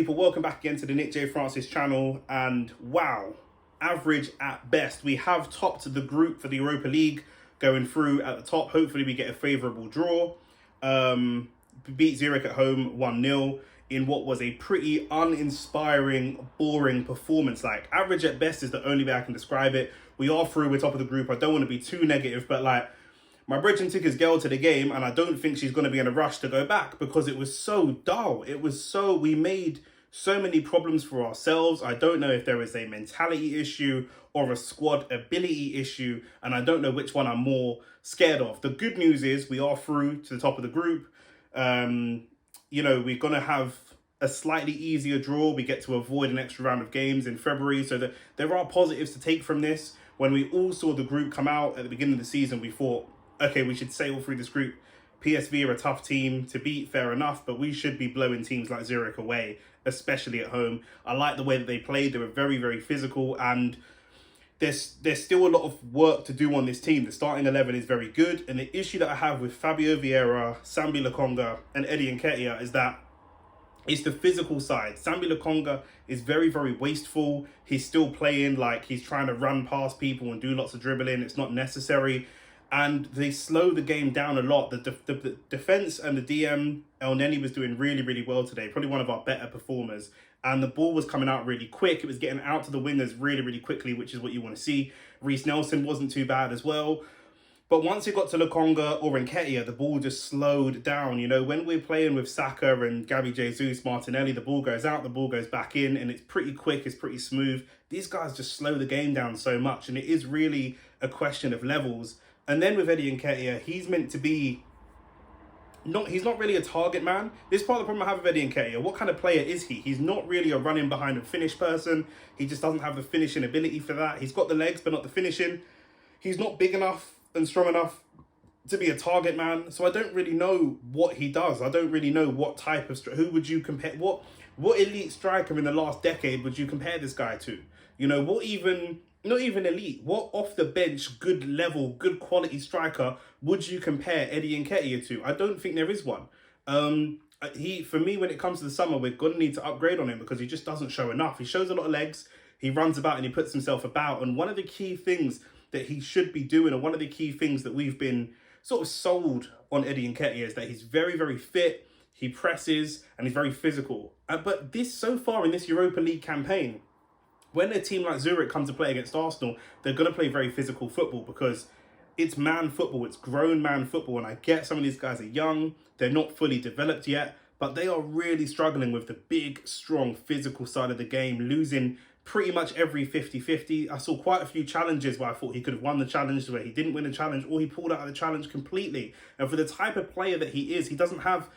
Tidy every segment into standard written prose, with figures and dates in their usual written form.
people, welcome back again to the Nick J. Francis channel, and wow, average at best. We have topped the group for the Europa League, going through at the top. Hopefully we get a favourable draw. Beat Zurich at home 1-0 in what was a pretty uninspiring, boring performance. Like, average at best is the only way I can describe it. We are through, we're top of the group. I don't want to be too negative, but like, my brethren took his girl to the game, and I don't think she's going to be in a rush to go back because it was so dull. We made so many problems for ourselves. I don't know if there is a mentality issue or a squad ability issue, and I don't know which one I'm more scared of. The good news is we are through to the top of the group. You know, we're going to have a slightly easier draw. We get to avoid an extra round of games in February, so there are positives to take from this. When we all saw the group come out at the beginning of the season, we thought, okay, we should sail through this group. PSV are a tough team to beat, fair enough, but we should be blowing teams like Zurich away, especially at home. I like the way that they played. They were very, very physical, and there's still a lot of work to do on this team. The starting 11 is very good, and the issue that I have with Fabio Vieira, Sambi Lokonga, and Eddie Nketiah is that it's the physical side. Sambi Lokonga is very, very wasteful. He's still playing like he's trying to run past people and do lots of dribbling. It's not necessary. And they slow the game down a lot. The defense and the DM, El Neni, was doing really, really well today. Probably one of our better performers. And the ball was coming out really quick. It was getting out to the wingers really, really quickly, which is what you want to see. Reece Nelson wasn't too bad as well. But once it got to Lokonga or Nketiah, the ball just slowed down. You know, when we're playing with Saka and Gabi Jesus, Martinelli, the ball goes out, the ball goes back in, and it's pretty quick, it's pretty smooth. These guys just slow the game down so much, and it is really a question of levels. And then with Eddie Nketiah, he's meant to be he's not really a target man. This is part of the problem I have with Eddie Nketiah. What kind of player is he? He's not really a running behind and finish person. He just doesn't have the finishing ability for that. He's got the legs, but not the finishing. He's not big enough and strong enough to be a target man. So I don't really know what he does. I don't really know what type of who would you compare, what elite striker in the last decade would you compare this guy to? You know, not even elite, what off the bench, good level, good quality striker would you compare Eddie Nketiah to? I don't think there is one. For me, when it comes to the summer, we're going to need to upgrade on him because he just doesn't show enough. He shows a lot of legs, he runs about and he puts himself about. And one of the key things that he should be doing, and one of the key things that we've been sort of sold on Eddie Nketiah, is that he's very, very fit, he presses, and he's very physical. But so far in this Europa League campaign, when a team like Zurich comes to play against Arsenal, they're going to play very physical football because it's man football, it's grown man football. And I get some of these guys are young, they're not fully developed yet, but they are really struggling with the big, strong, physical side of the game, losing pretty much every 50-50. I saw quite a few challenges where I thought he could have won the challenge, where he didn't win the challenge, or he pulled out of the challenge completely. And for the type of player that he is, he doesn't have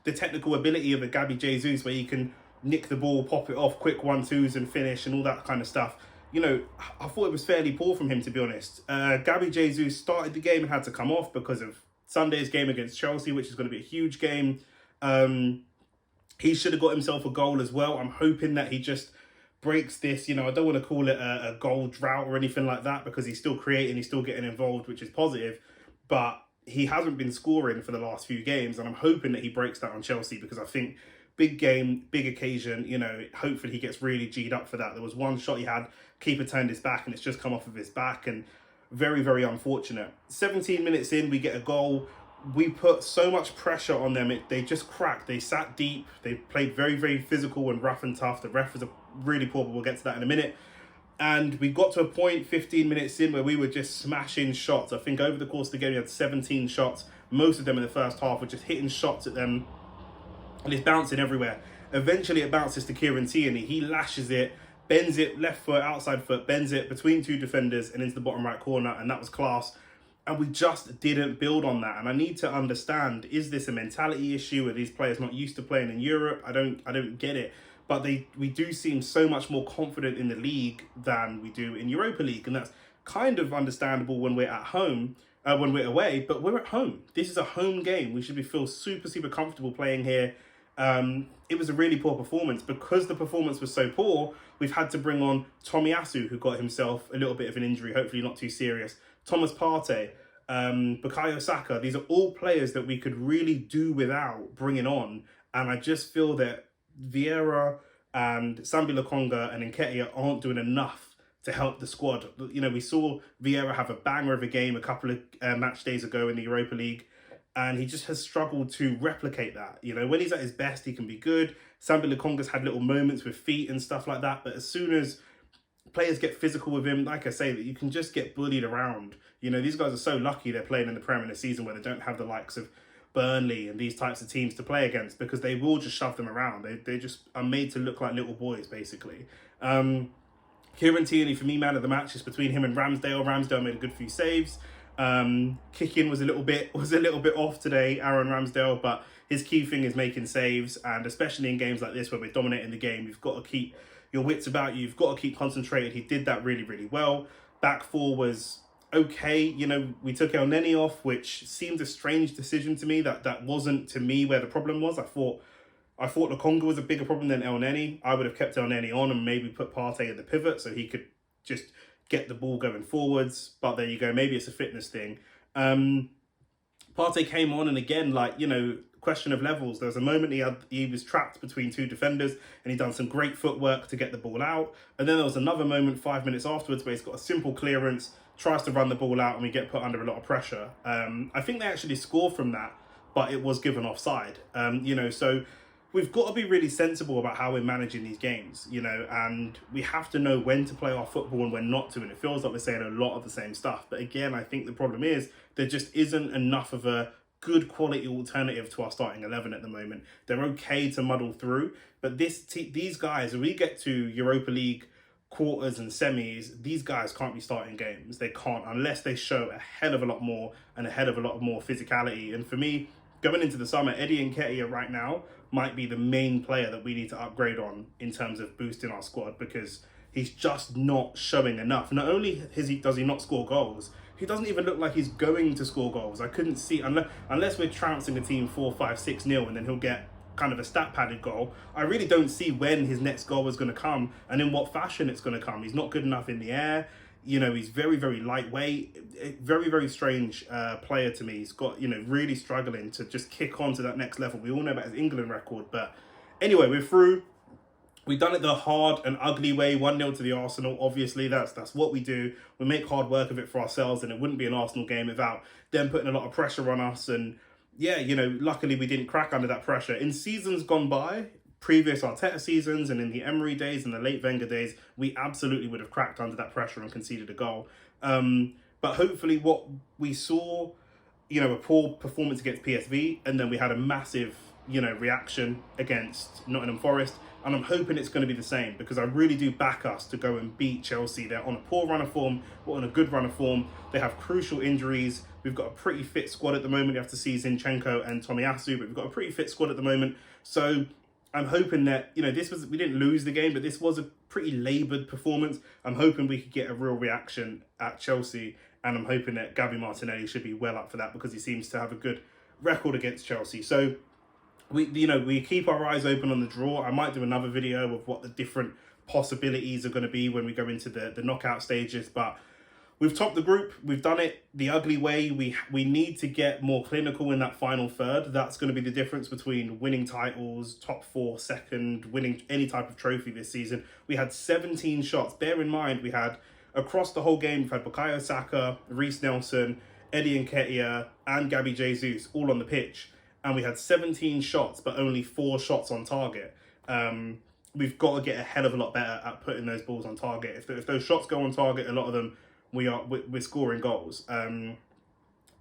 the technical ability of a Gabi Jesus where he can nick the ball, pop it off, quick 1-2s and finish and all that kind of stuff. You know, I thought it was fairly poor from him, to be honest. Gabi Jesus started the game and had to come off because of Sunday's game against Chelsea, which is going to be a huge game. He should have got himself a goal as well. I'm hoping that he just breaks this, you know, I don't want to call it a goal drought or anything like that because he's still creating, he's still getting involved, which is positive. But he hasn't been scoring for the last few games, and I'm hoping that he breaks that on Chelsea because I think big game, big occasion, you know, hopefully he gets really G'd up for that. There was one shot he had, keeper turned his back and it's just come off of his back, and very, very unfortunate. 17 minutes in, we get a goal. We put so much pressure on them. They just cracked. They sat deep. They played very, very physical and rough and tough. The ref was really poor, but we'll get to that in a minute. And we got to a point 15 minutes in where we were just smashing shots. I think over the course of the game, we had 17 shots. Most of them in the first half were just hitting shots at them. And it's bouncing everywhere. Eventually it bounces to Kieran Tierney. He lashes it, bends it, left foot, outside foot, bends it between two defenders and into the bottom right corner. And that was class. And we just didn't build on that. And I need to understand, is this a mentality issue? Are these players not used to playing in Europe? I don't get it. But we do seem so much more confident in the league than we do in Europa League. And that's kind of understandable when we're at home, when we're away, but we're at home. This is a home game. We should feel super, super comfortable playing here. It was a really poor performance. Because the performance was so poor, we've had to bring on Tomiyasu, who got himself a little bit of an injury, hopefully not too serious. Thomas Partey, Bukayo Saka. These are all players that we could really do without bringing on. And I just feel that Vieira and Sambi Lokonga and Nketiah aren't doing enough to help the squad. You know, we saw Vieira have a banger of a game a couple of match days ago in the Europa League, and he just has struggled to replicate that. You know, when he's at his best, he can be good. Sambi Lokonga's had little moments with feet and stuff like that, but as soon as players get physical with him, like I say, that you can just get bullied around. You know, these guys are so lucky they're playing in the Premier in a season where they don't have the likes of Burnley and these types of teams to play against, because they will just shove them around. They just are made to look like little boys, basically. Kieran Tierney, for me, man of the match, is between him and Ramsdale. Ramsdale made a good few saves. Kicking was a little bit off today, Aaron Ramsdale, but his key thing is making saves, and especially in games like this where we're dominating the game, you've got to keep your wits about you. You've got to keep concentrated. He did that really, really well. Back four was okay. You know, we took El Neni off, which seemed a strange decision to me. That wasn't, to me, where the problem was. I thought Lokonga was a bigger problem than El Neni. I would have kept El Neni on and maybe put Partey at the pivot so he could just get the ball going forwards. But there you go. Maybe it's a fitness thing. Partey came on, and again, like, you know, question of levels. There was a moment he was trapped between two defenders, and he done some great footwork to get the ball out. And then there was another moment 5 minutes afterwards where he's got a simple clearance, tries to run the ball out, and we get put under a lot of pressure. I think they actually score from that, but it was given offside. You know, so we've got to be really sensible about how we're managing these games, you know, and we have to know when to play our football and when not to. And it feels like we're saying a lot of the same stuff. But again, I think the problem is there just isn't enough of a good quality alternative to our starting 11 at the moment. They're okay to muddle through, but these guys, when we get to Europa League quarters and semis, these guys can't be starting games. They can't, unless they show a hell of a lot more and a hell of a lot more physicality. And for me, going into the summer, Eddie Nketiah right now might be the main player that we need to upgrade on in terms of boosting our squad, because he's just not showing enough. Not only does he not score goals, he doesn't even look like he's going to score goals. I couldn't see, unless we're trouncing a team 4-5-6-0 and then he'll get kind of a stat padded goal. I really don't see when his next goal is going to come and in what fashion it's going to come. He's not good enough in the air. You know, he's very, very lightweight, very, very strange player to me. He's got, you know, really struggling to just kick on to that next level. We all know about his England record, but anyway, we're through. We've done it the hard and ugly way, 1-0 to the Arsenal. Obviously, that's what we do. We make hard work of it for ourselves, and it wouldn't be an Arsenal game without them putting a lot of pressure on us. And yeah, you know, luckily we didn't crack under that pressure. In seasons gone by, previous Arteta seasons and in the Emery days and the late Wenger days, we absolutely would have cracked under that pressure and conceded a goal. But hopefully what we saw, you know, a poor performance against PSV, and then we had a massive, you know, reaction against Nottingham Forest. And I'm hoping it's going to be the same, because I really do back us to go and beat Chelsea. They're on a poor run of form, we're on a good run of form. They have crucial injuries. We've got a pretty fit squad at the moment. You have to see Zinchenko and Tomiyasu, but we've got a pretty fit squad at the moment. So I'm hoping that, you know, we didn't lose the game, but this was a pretty laboured performance. I'm hoping we could get a real reaction at Chelsea, and I'm hoping that Gabi Martinelli should be well up for that, because he seems to have a good record against Chelsea. So we keep our eyes open on the draw. I might do another video of what the different possibilities are going to be when we go into the knockout stages, but we've topped the group. We've done it the ugly way. We need to get more clinical in that final third. That's going to be the difference between winning titles, top 4, second, winning any type of trophy this season. We had 17 shots. Bear in mind, we had, across the whole game, we've had Bukayo Saka, Reece Nelson, Eddie Nketiah, and Gabi Jesus all on the pitch. And we had 17 shots, but only 4 shots on target. We've got to get a hell of a lot better at putting those balls on target. If those shots go on target, a lot of them, we're scoring goals. And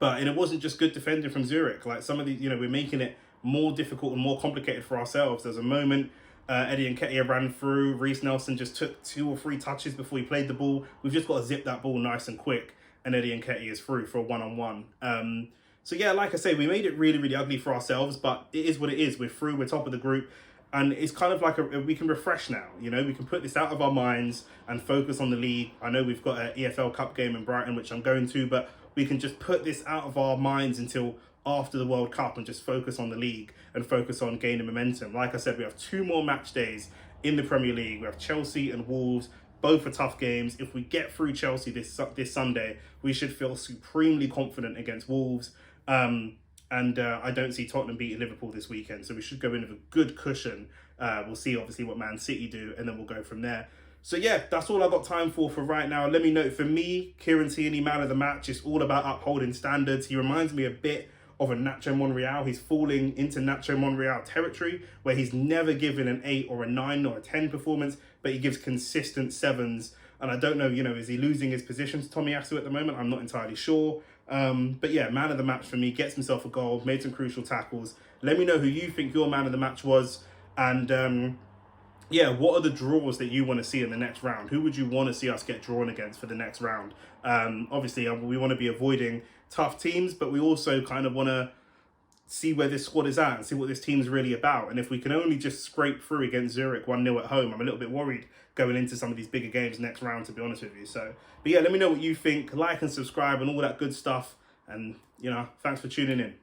it wasn't just good defending from Zurich. Like, some of the, you know, we're making it more difficult and more complicated for ourselves. There's a moment Eddie Nketiah ran through. Reece Nelson just took 2 or 3 touches before he played the ball. We've just got to zip that ball nice and quick, and Eddie Nketiah is through for a one-on-one. So yeah, like I say, we made it really, really ugly for ourselves, but it is what it is. We're through, we're top of the group, and it's kind of like we can refresh now, you know, we can put this out of our minds and focus on the league. I know we've got an EFL Cup game in Brighton, which I'm going to, but we can just put this out of our minds until after the World Cup and just focus on the league and focus on gaining momentum. Like I said, we have 2 more match days in the Premier League. We have Chelsea and Wolves. Both are tough games. If we get through Chelsea this Sunday, we should feel supremely confident against Wolves. I don't see Tottenham beating Liverpool this weekend, so we should go in with a good cushion We'll see obviously what Man City do, and then we'll go from there. So yeah, that's all I've got time for right now. Let me know, for me, Kieran Tierney, man of the match. It's all about upholding standards. He reminds me a bit of a Nacho Monreal. He's falling into Nacho Monreal territory, where he's never given an 8 or a 9 or a 10 performance, but he gives consistent 7s. And I don't know, is he losing his position to Tomiyasu at the moment? I'm not entirely sure. But yeah, man of the match for me, gets himself a goal, made some crucial tackles. Let me know who you think your man of the match was. And yeah, what are the draws that you want to see in the next round? Who would you want to see us get drawn against for the next round? Obviously, we want to be avoiding tough teams, but we also kind of want to see where this squad is at and see what this team's really about. And if we can only just scrape through against Zurich 1-0 at home, I'm a little bit worried going into some of these bigger games next round, to be honest with you. So, but yeah, let me know what you think. Like and subscribe and all that good stuff. And, thanks for tuning in.